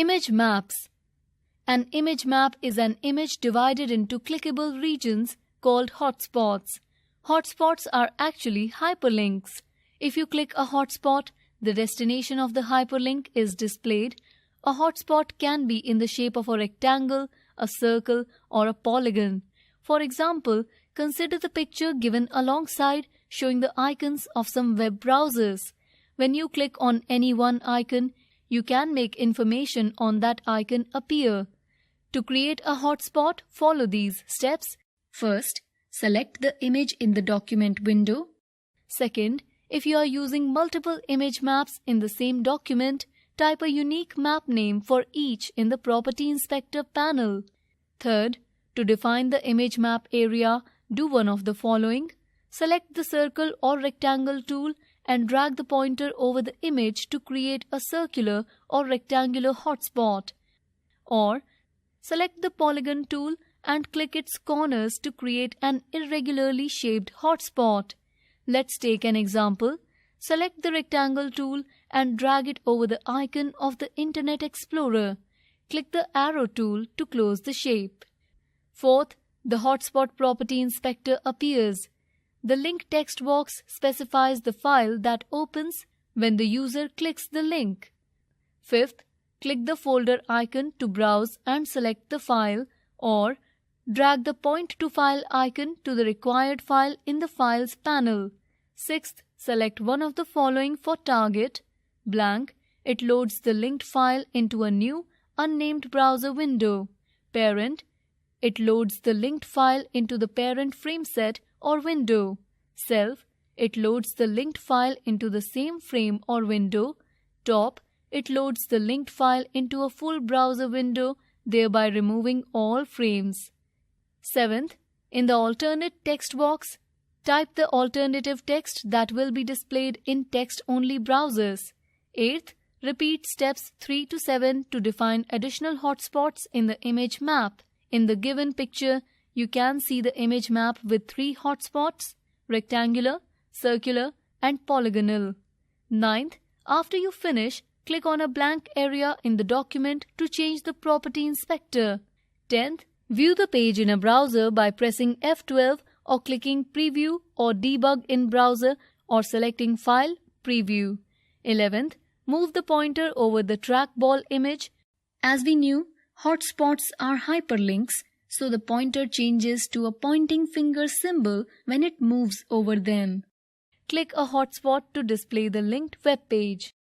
Image maps. An image map is an image divided into clickable regions called hotspots. Hotspots are actually hyperlinks. If you click a hotspot, the destination of the hyperlink is displayed. A hotspot can be in the shape of a rectangle, a circle, or a polygon. For example, consider the picture given alongside showing the icons of some web browsers. When you click on any one icon, you can make information on that icon appear. To create a hotspot, follow these steps. First, select the image in the document window. Second, if you are using multiple image maps in the same document, type a unique map name for each in the Property Inspector panel. Third, to define the image map area, do one of the following. Select the circle or rectangle tool and drag the pointer over the image to create a circular or rectangular hotspot. Or, select the polygon tool and click its corners to create an irregularly shaped hotspot. Let's take an example. Select the rectangle tool and drag it over the icon of the Internet Explorer. Click the arrow tool to close the shape. Fourth, the hotspot property inspector appears. The link text box specifies the file that opens when the user clicks the link. Fifth, click the folder icon to browse and select the file, or drag the Point to File icon to the required file in the Files panel. Sixth, select one of the following for target. Blank, it loads the linked file into a new, unnamed browser window. Parent, it loads the linked file into the parent frameset or window. Self, it loads the linked file into the same frame or window. Top, it loads the linked file into a full browser window, thereby removing all frames. Seventh, in the alternate text box, type the alternative text that will be displayed in text-only browsers. Eighth, repeat steps 3 to 7 to define additional hotspots in the image map. In the given picture, you can see the image map with 3 hotspots: rectangular, circular, and polygonal. Ninth, after you finish, click on a blank area in the document to change the property inspector. 10th, view the page in a browser by pressing F12 or clicking Preview or Debug in Browser or selecting File, Preview. 11th, move the pointer over the trackball image. As we knew, hotspots are hyperlinks, so the pointer changes to a pointing finger symbol when it moves over them. Click a hotspot to display the linked web page.